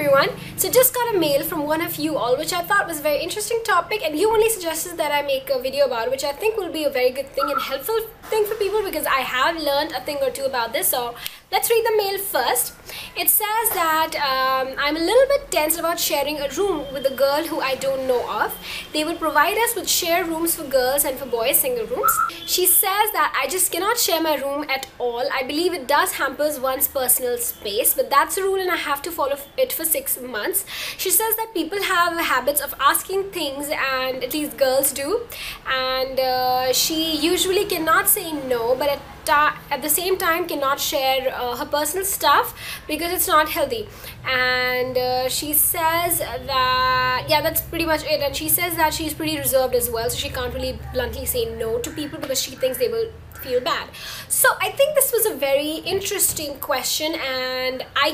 everyone. So just got a mail from one of you all, which I thought was a very interesting topic, and you only suggested that I make a video about it, which I think will be a very good thing and helpful thing for people because I have learned a thing or two about this. So let's read the mail first. It says that I'm a little bit tense about sharing a room with a girl who I don't know of. They will provide us with shared rooms for girls and for boys, single rooms. She says that I just cannot share my room at all. I believe it does hampers one's personal space, but that's a rule and I have to follow it for 6 months. She says that people have habits of asking things, and at least girls do, and she usually cannot say no, but at the same time cannot share her personal stuff because it's not healthy. And she says that, yeah, that's pretty much it. And she says that she's pretty reserved as well, so she can't really bluntly say no to people because she thinks they will feel bad. So I think this was a very interesting question, and I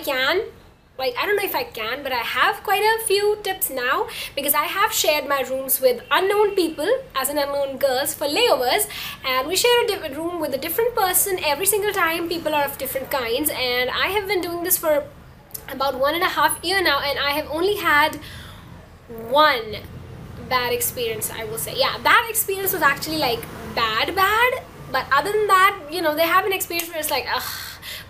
don't know if I can, but I have quite a few tips now because I have shared my rooms with unknown people, as in unknown girls, for layovers, and we share a different room with a different person every single time. People are of different kinds, and I have been doing this for about 1.5 years now, and I have only had one bad experience, I will say. Yeah, that experience was actually like bad, but other than that, you know, they have an experience where it's like, ugh,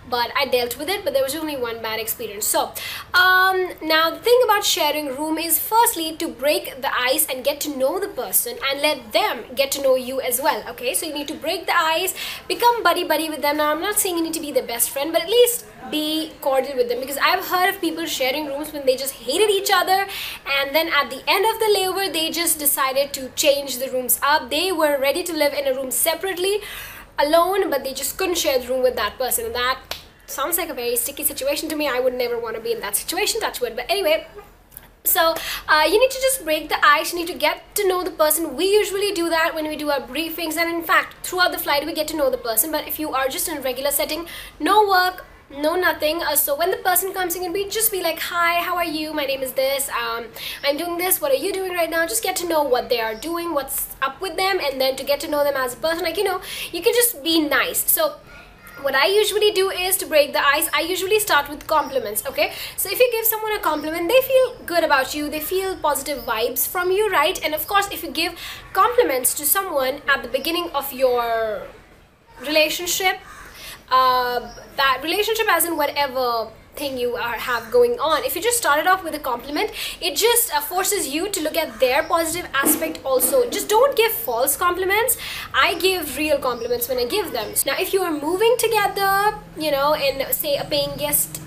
but I dealt with it, but there was only one bad experience. So now the thing about sharing room is firstly to break the ice and get to know the person and let them get to know you as well. Okay, so you need to break the ice, become buddy with them. Now I'm not saying you need to be their best friend, but at least be cordial with them, because I've heard of people sharing rooms when they just hated each other, and then at the end of the layover they just decided to change the rooms up. They were ready to live in a room separately, alone, but they just couldn't share the room with that person, and that sounds like a very sticky situation to me. I would never want to be in that situation, touch wood. But anyway, so you need to just break the ice. You need to get to know the person. We usually do that when we do our briefings, and in fact throughout the flight we get to know the person. But if you are just in a regular setting, no work, no nothing, so when the person comes in, we just be like, hi, how are you, my name is this, I'm doing this, what are you doing right now? Just get to know what they are doing, what's up with them, and then to get to know them as a person. Like, you know, you can just be nice. So what I usually do is, to break the ice, I usually start with compliments. Okay, so if you give someone a compliment, they feel good about you, they feel positive vibes from you, right? And of course, if you give compliments to someone at the beginning of your relationship, that relationship as in whatever thing you have going on, if you just started off with a compliment, it just forces you to look at their positive aspect also. Just don't give false compliments. I give real compliments when I give them. Now if you are moving together, you know, in say a paying guest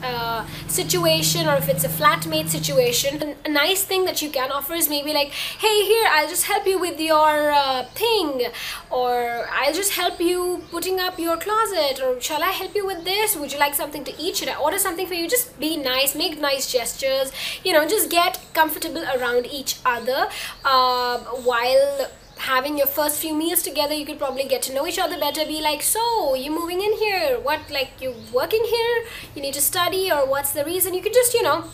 situation, or if it's a flatmate situation, a nice thing that you can offer is maybe like, hey, here, I'll just help you with your thing, or I'll just help you putting up your closet, or shall I help you with this, would you like something to eat, should I order something for you? Just be nice, make nice gestures, you know, just get comfortable around each other. While having your first few meals together, you could probably get to know each other better. Be like, so you moving in here, what, like, you working here, you need to study, or what's the reason? You could just, you know,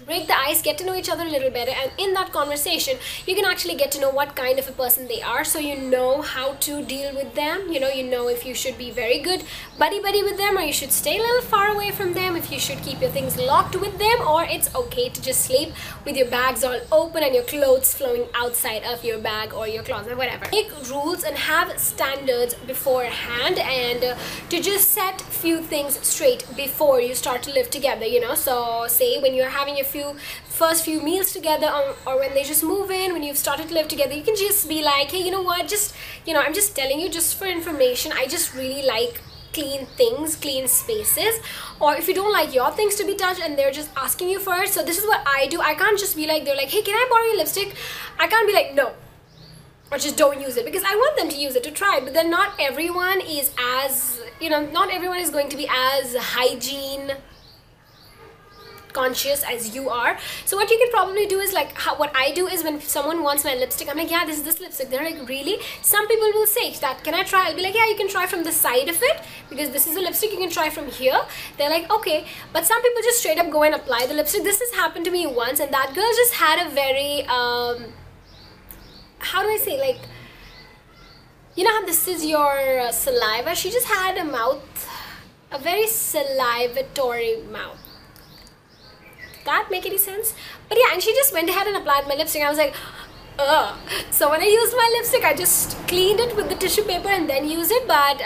break the ice, get to know each other a little better, and in that conversation you can actually get to know what kind of a person they are, so you know how to deal with them. You know if you should be very good buddy with them, or you should stay a little far away from them, if you should keep your things locked with them, or it's okay to just sleep with your bags all open and your clothes flowing outside of your bag or your closet, whatever. Make rules and have standards beforehand, and to just set few things straight before you start to live together, you know. So say when you're having your first few meals together, or when they just move in, when you've started to live together, you can just be like, hey, you know what, just, you know, I'm just telling you just for information, I just really like clean things, clean spaces. Or if you don't like your things to be touched and they're just asking you for it, so this is what I do. I can't just be like, they're like, hey, can I borrow your lipstick? I can't be like, no, or just don't use it, because I want them to use it, to try. But then not everyone is as, you know, not everyone is going to be as hygiene conscious as you are. So what you can probably do is like, what I do is, when someone wants my lipstick, I'm like, yeah, this is this lipstick. They're like, really? Some people will say that, can I try? I'll be like, yeah, you can try from the side of it, because this is a lipstick, you can try from here. They're like, okay. But some people just straight up go and apply the lipstick. This has happened to me once, and that girl just had a very how do I say, like, you know how this is your saliva? She just had a mouth, a very salivatory mouth. that make any sense? But yeah, and she just went ahead and applied my lipstick. I was like, ugh. So when I used my lipstick, I just cleaned it with the tissue paper and then used it. But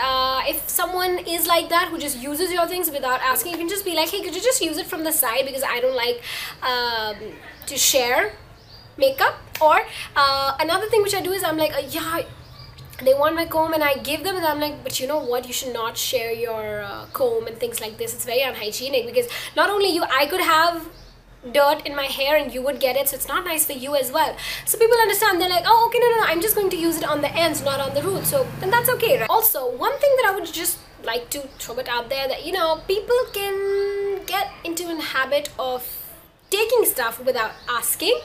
if someone is like that, who just uses your things without asking, you can just be like, hey, could you just use it from the side, because I don't like to share makeup. Or another thing which I do is I'm like, yeah, they want my comb and I give them, and I'm like, but you know what, you should not share your comb and things like this. It's very unhygienic, because not only you, I could have dirt in my hair and you would get it, so it's not nice for you as well. So people understand, they're like, oh, okay, no, I'm just going to use it on the ends, not on the root. So then that's okay, right? Also, one thing that I would just like to throw it out there, that, you know, people can get into a habit of taking stuff without asking,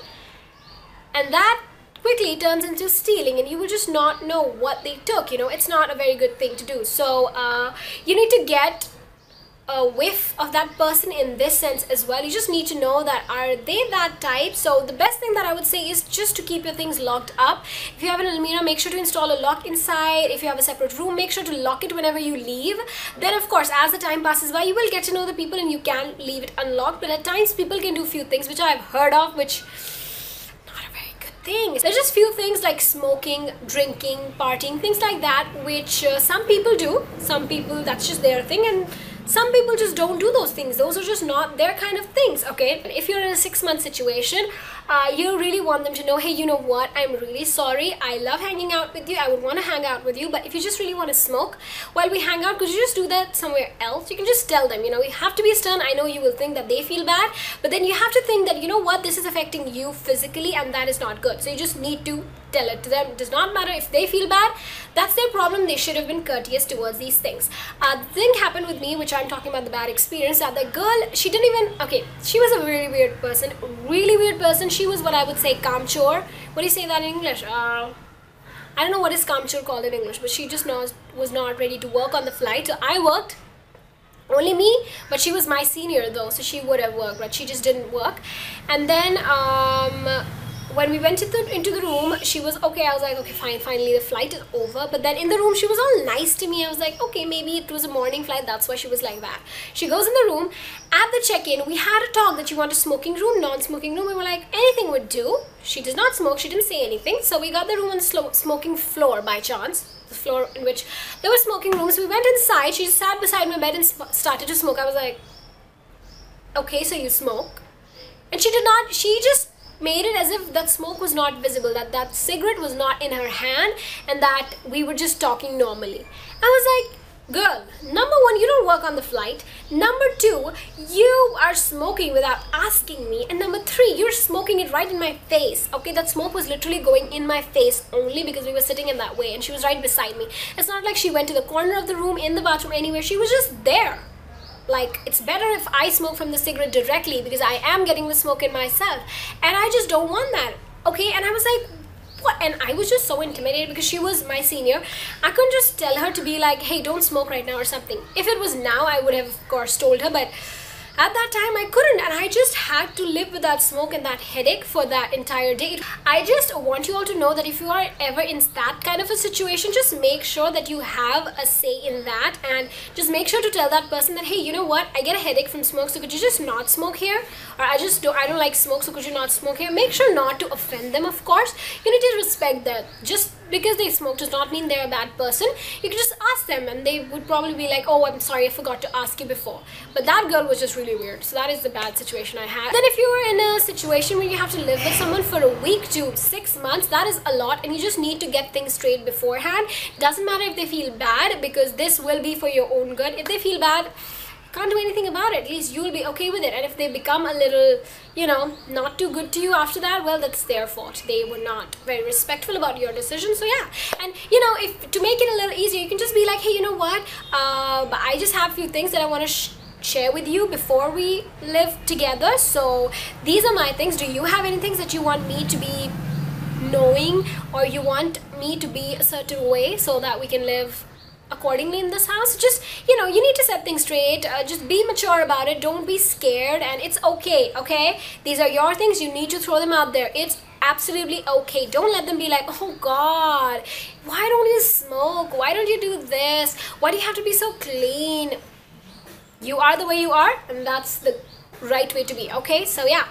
and that quickly turns into stealing, and you will just not know what they took. You know, it's not a very good thing to do. So you need to get a whiff of that person in this sense as well. You just need to know that, are they that type? So the best thing that I would say is just to keep your things locked up. If you have an almirah, make sure to install a lock inside. If you have a separate room, make sure to lock it whenever you leave. Then of course, as the time passes by, you will get to know the people and you can leave it unlocked. But at times people can do few things which I've heard of, which things. There's just few things like smoking, drinking, partying, things like that, which some people do. Some people, that's just their thing, and some people just don't do those things. Those are just not their kind of things, okay? If you're in a 6-month situation, you really want them to know, hey, you know what, I'm really sorry, I love hanging out with you, I would want to hang out with you, but if you just really want to smoke while we hang out, could you just do that somewhere else? You can just tell them, you know, you have to be stern. I know you will think that they feel bad, but then you have to think that, you know what, this is affecting you physically and that is not good. So you just need to tell it to them. It does not matter if they feel bad, that's their problem. They should have been courteous towards these things. The thing happened with me, which I'm talking about the bad experience, that the girl, she didn't even, okay, she was a really weird person, she was what I would say kamchor. What do you say that in English? I don't know what is kamchor called in English, but she just was not ready to work on the flight. So I worked, only me, but she was my senior though, so she would have worked, but she just didn't work. And then when we went into the room, she was okay. I was like, okay, fine, finally the flight is over. But then in the room, she was all nice to me. I was like, okay, maybe it was a morning flight, that's why she was like that. She goes in the room. At the check-in, we had a talk that you want a smoking room, non-smoking room. We were like, anything would do. She does not smoke, she didn't say anything. So we got the room on the smoking floor by chance. The floor in which there were smoking rooms. We went inside, she sat beside my bed and started to smoke. I was like, okay, so you smoke? And she did not, she just made it as if that smoke was not visible, that cigarette was not in her hand, and that we were just talking normally. I was like, girl, number one, you don't work on the flight. Number two, you are smoking without asking me. And number three, you're smoking it right in my face. Okay, that smoke was literally going in my face only because we were sitting in that way and she was right beside me. It's not like she went to the corner of the room, in the bathroom, anywhere. She was just there. Like, it's better if I smoke from the cigarette directly, because I am getting the smoke in myself and I just don't want that. Okay, and I was like, what? And I was just so intimidated because she was my senior. I couldn't just tell her to be like, hey, don't smoke right now or something. If it was now, I would have of course told her, but at that time I couldn't, and I just had to live with that smoke and that headache for that entire day. I just want you all to know that if you are ever in that kind of a situation, just make sure that you have a say in that, and just make sure to tell that person that, hey, you know what, I get a headache from smoke, so could you just not smoke here? Or I don't like smoke, so could you not smoke here? Make sure not to offend them, of course. You need to respect that. Just because they smoke does not mean they're a bad person. You can just ask them and they would probably be like, oh, I'm sorry, I forgot to ask you before. But that girl was just really weird. So that is the bad situation I had. Then if you are in a situation where you have to live with someone for a week to 6 months, that is a lot, and you just need to get things straight beforehand. Doesn't matter if they feel bad, because this will be for your own good. If they feel bad, can't do anything about it. At least you'll be okay with it. And if they become a little, you know, not too good to you after that, well, that's their fault. They were not very respectful about your decision. So yeah, and you know, if to make it a little easier, you can just be like, hey, you know what, I just have a few things that I want to share with you before we live together. So these are my things. Do you have any things that you want me to be knowing, or you want me to be a certain way so that we can live accordingly in this house? Just, you know, you need to set things straight. Just be mature about it. Don't be scared, and it's okay. Okay, these are your things. You need to throw them out there. It's absolutely okay. Don't let them be like, oh God, why don't you smoke? Why don't you do this? Why do you have to be so clean? You are the way you are, and that's the right way to be. Okay, so yeah,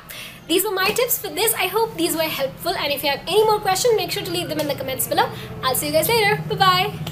these were my tips for this. I hope these were helpful, and if you have any more questions, make sure to leave them in the comments below. I'll see you guys later. Bye bye.